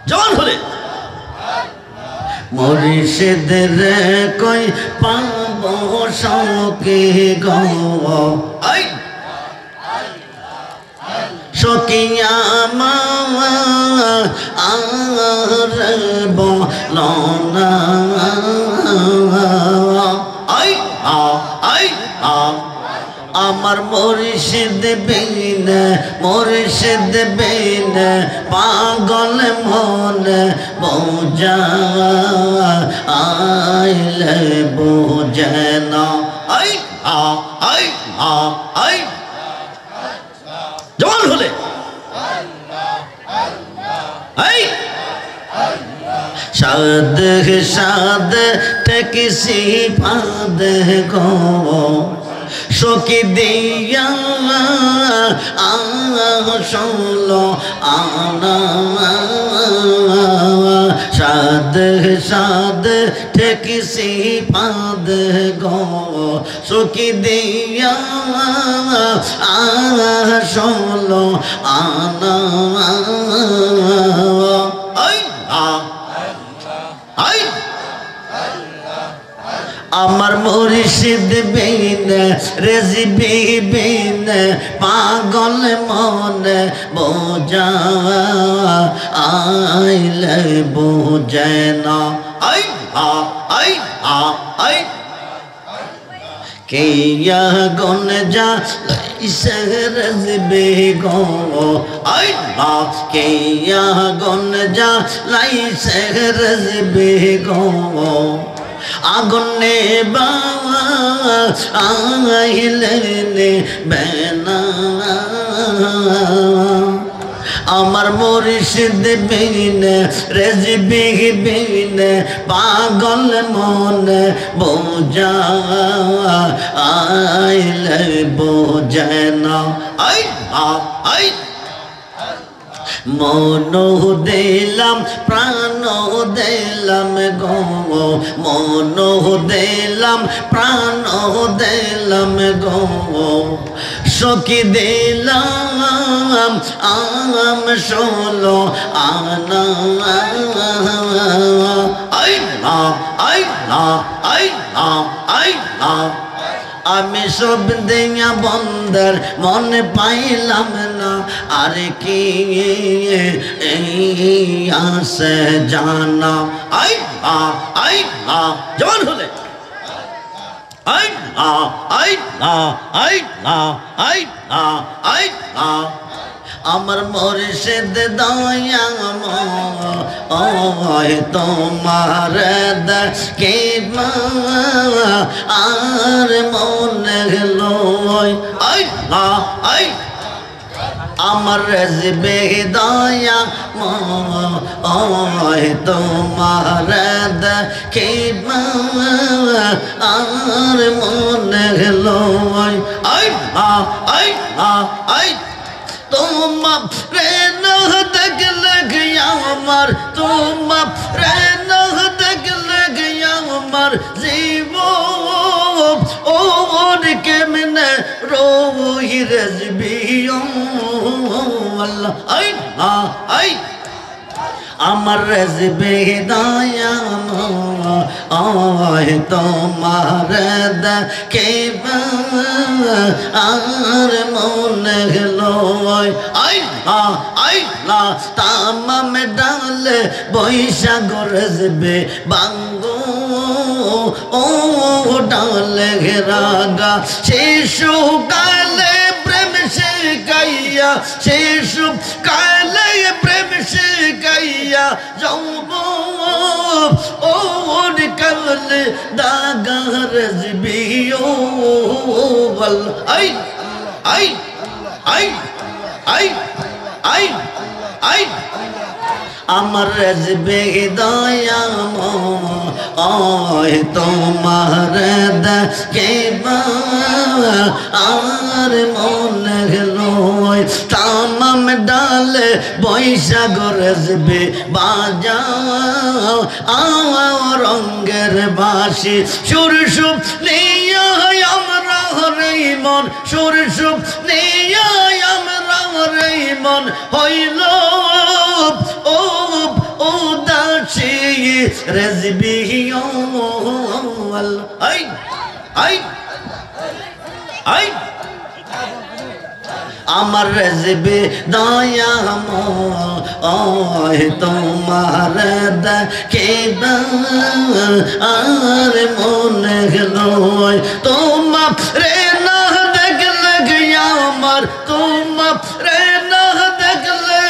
জবান হলে মুর্শিদের কই পাবো সখী গো সখিয়া আর বলো না আমার মুর্শিদ বিন পাগল মন বোঝা আইলে বোঝে না জবান হলে সাদ সাদ টেকিসি ফাদ গো সখী দিয়া আসলো আনা সাদ সাদ ঠেকিসি ফাদ গো সখী দিয়া আসলো আনা আমার মুর্শিদ বিন রেজিবি বিন পাগল মন বোঝা আইলে বোঝে না কিয়া গুন যা রেজিবি গো কিয়া গুন যা লাইসে রেজিবি গো আগুনে আইলে বেনা আমার মুর্শিদ বিন রেজিবি বিন পাগল মন বোঝা আইলে বোঝে না মন দিলাম প্রাণ দিলাম গো মন দিলাম প্রাণ দিলাম গো সখী দিলাম আম ষোলো আনা আমি সব দিয়া বন্দর মন পাইলাম না আর কি আসে জানা জবান হলে আমার মুর্শিদ দয়া তোমার দেখে আর মনে গেল আমার রেজিবে দয়া তোমার দেখে আর মনে গেল তোমার প্রেম দেখলে আমার তোমার প্রেম দেখলে আমার জীব ওর কেমনে রোহি রেজবি আল্লাহ আমার রেজবে দয়া তোমার দেখে আর মনে গেল তামাম ডাল বৈশাখ রেজবে বাঙ্গো ও ডালে ঘেরাগা শিশু কালে প্রেম শিখাইয়া শিশু কালে প্রেম শিখাইয়া যৌব ওর কালে দাগা রেজবি ও বল আই আই আই আই আই আই আমার রেজবে দয়া তোমার দেখে আর মনে গেল তামাম ডালে বৈশাখ রেজবে বাজাও রঙ্গের বাসি সুর সুপ নিয়ে আমরা হরে মন সুর সুপ নিয়ে আমরা মন হইল ও উদাসী রেজবি আই আই আই আমার রেজবি দয়াময় তোমার দেখিবা আর মনে লয় তোমার রে না দেখলে আমার তোমার রে না দেখলে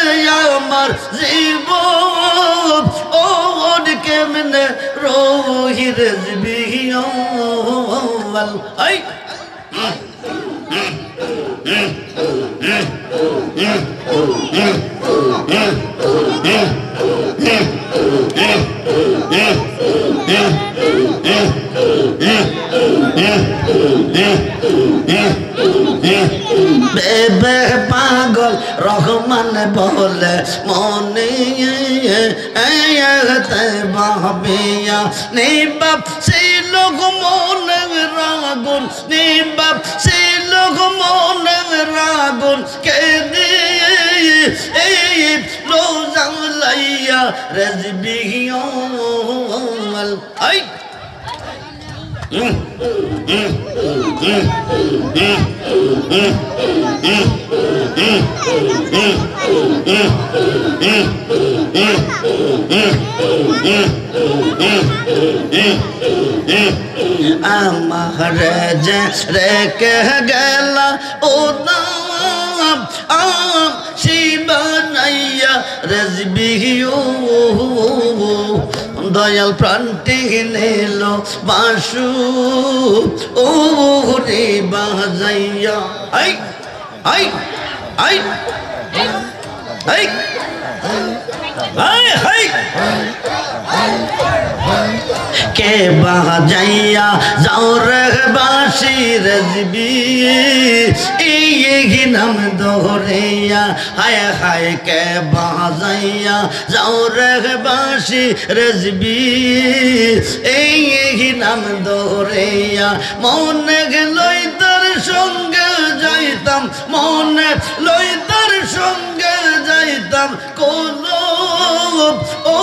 আমার জীবন ওর কেমনে রোহি রেজবি আই বেবে পাগল রহমান বলে মনে বাবিয়া নিবাপ সেই লোক মনে রাগুন নিবাপ সেই লোক মনে রাগুন কে দিয়ে এই রোজা লাইয়া রেজবি আই আমার যে রেখে গেল ও নাম শিবানাইয়া রেজবি দয়াল প্রান্তি নিল বাসু ও রে বাজাইয়া আই আই আই আই আই আই কে বাজাইয়া যাও রে বাসি রেজবি এই নাম দোহরিয়া হায় হায় কে বাজাইয়া যাও রে বাসি রেজবি এই নাম দোহরিয়া মনে লই তার সঙ্গে যাইতাম মনে লই তার সঙ্গে যাইতাম কোন ও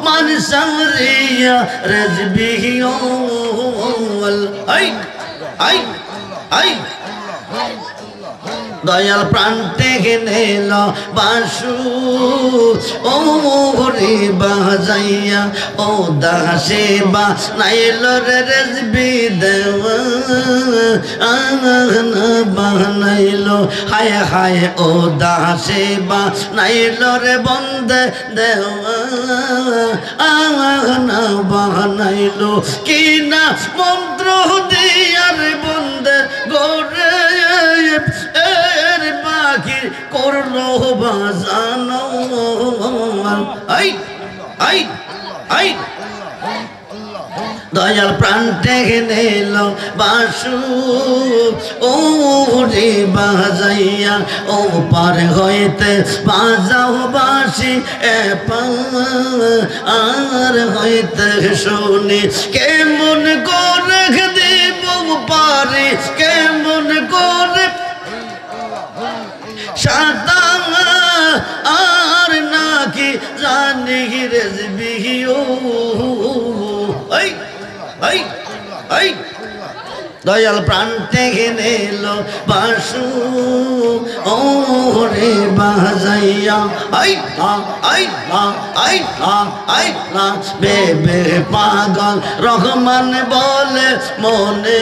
মানসারিয়া রেজবি আই আই আই দয়াল প্রান্তে গেল বাসু ও রে বাজাইয়া ও দাসে বা নাইল রে রেজবি দেওয়া বানাইল হায় হায় ও দাসে বা নাইল রে বন্দে দেওয়া বানাইল কি না মন্ত্র দিয়ার বন্দে গোরে এর বাকি করলো বাজানো আই আই আই দয়াল প্রান্তে নিল বাসু ও রে বাজাইয়া ও পার হইতে বাজাও বাসি আর হইতে শুনি কেমন করে দিব পারি কেমন করে সাদা আর নাকি জানি রেজবি আই আই আই দয়াল প্রান্তে নিল বাসু ও রে বাজাইয়া আই আই আই আই বেবে পাগল রহমান বলে মনে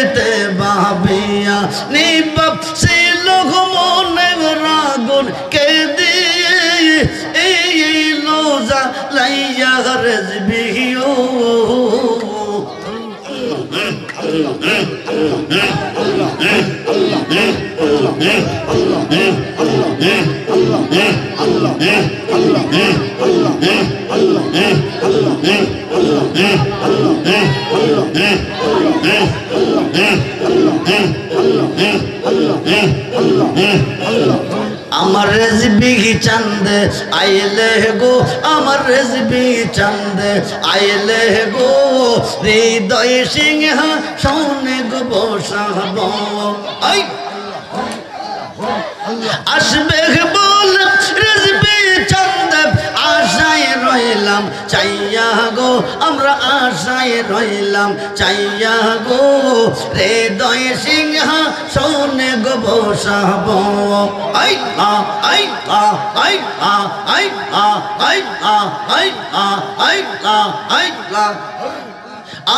এতে ভাবিয়া নিবাপ সে লোক মনে রাগুন কে দিয়ে এই লোজা লাইয়া রেজবি আমার রেজবি চান্দে আইলে গো আমার রেজবি চান্দে আইলে গো হৃদয় সিংহা সৌনে গো বসাব আই আসবে বল রিজবি চাঁদ আশায় রইলাম চাইয়া গো আমরা আশায় রইলাম চাইয়া গো হৃদয় সিংহাসনে গো বসাবো আই আ আই আ আই আ আই আ আই আ আই আ আই আ আই আ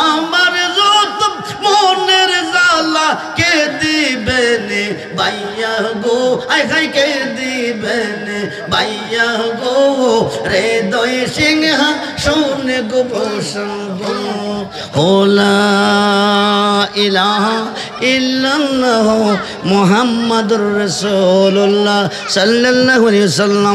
আমার যত মনের জ্বালা কে দিবেন বাইয়া গো আই হাই কে দিবেন বাইয়া গো হৃদয় সিংহাসনে গো বসাবো লা ইলাহা ইল্লাল্লাহ মুহাম্মাদুর রাসূলুল্লাহ সাল্লাল্লাহু আলাইহি ওয়াসাল্লাম।